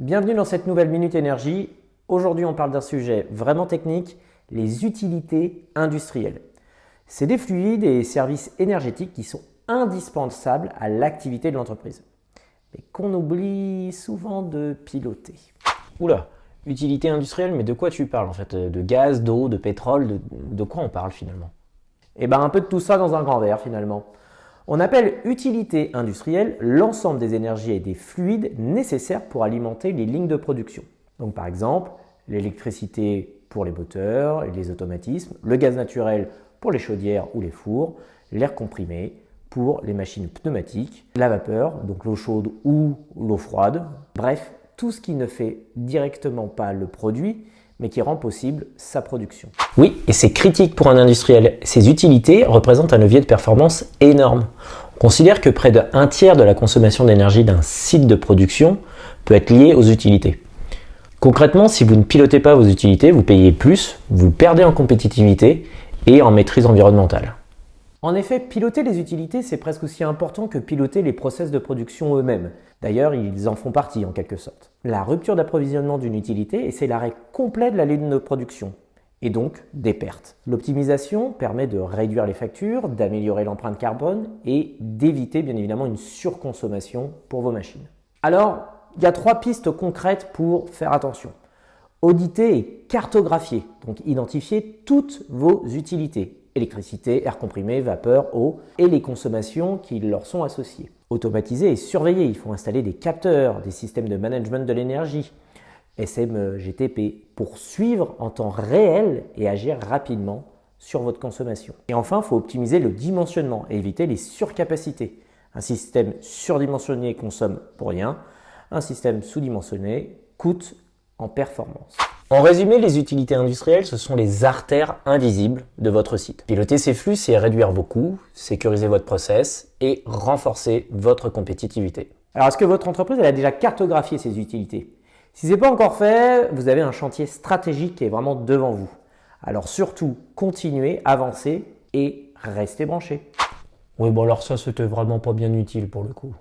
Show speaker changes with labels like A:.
A: Bienvenue dans cette nouvelle Minute Énergie. Aujourd'hui, on parle d'un sujet vraiment technique, les utilités industrielles. C'est des fluides et services énergétiques qui sont indispensables à l'activité de l'entreprise, mais qu'on oublie souvent de piloter.
B: Oula, utilité industrielle, mais de quoi tu parles en fait? De gaz, d'eau, de pétrole, de quoi on parle finalement?
A: Et bien un peu de tout ça dans un grand verre finalement. On appelle utilité industrielle l'ensemble des énergies et des fluides nécessaires pour alimenter les lignes de production. Donc par exemple, l'électricité pour les moteurs et les automatismes, le gaz naturel pour les chaudières ou les fours, l'air comprimé pour les machines pneumatiques, la vapeur, donc l'eau chaude ou l'eau froide, bref, tout ce qui ne fait directement pas le produit, mais qui rend possible sa production.
B: Oui, et c'est critique pour un industriel. Ces utilités représentent un levier de performance énorme. On considère que près de 1/3 de la consommation d'énergie d'un site de production peut être liée aux utilités. Concrètement, si vous ne pilotez pas vos utilités, vous payez plus, vous perdez en compétitivité et en maîtrise environnementale.
A: En effet, piloter les utilités, c'est presque aussi important que piloter les process de production eux-mêmes. D'ailleurs, ils en font partie en quelque sorte. La rupture d'approvisionnement d'une utilité, c'est l'arrêt complet de la ligne de production, et donc des pertes. L'optimisation permet de réduire les factures, d'améliorer l'empreinte carbone et d'éviter bien évidemment une surconsommation pour vos machines. Alors, il y a 3 pistes concrètes pour faire attention. Auditer et cartographier, donc identifier toutes vos utilités. Électricité, air comprimé, vapeur, eau et les consommations qui leur sont associées. Automatiser et surveiller, il faut installer des capteurs, des systèmes de management de l'énergie, SMGTP, pour suivre en temps réel et agir rapidement sur votre consommation. Et enfin, il faut optimiser le dimensionnement et éviter les surcapacités. Un système surdimensionné consomme pour rien, un système sous-dimensionné coûte en performance.
B: En résumé, les utilités industrielles, ce sont les artères invisibles de votre site. Piloter ces flux, c'est réduire vos coûts, sécuriser votre process et renforcer votre compétitivité.
A: Alors, est-ce que votre entreprise elle a déjà cartographié ses utilités? Si ce n'est pas encore fait, vous avez un chantier stratégique qui est vraiment devant vous. Alors surtout, continuez, avancez et restez branchés.
B: Oui, bon alors ça, c'était vraiment pas bien utile pour le coup.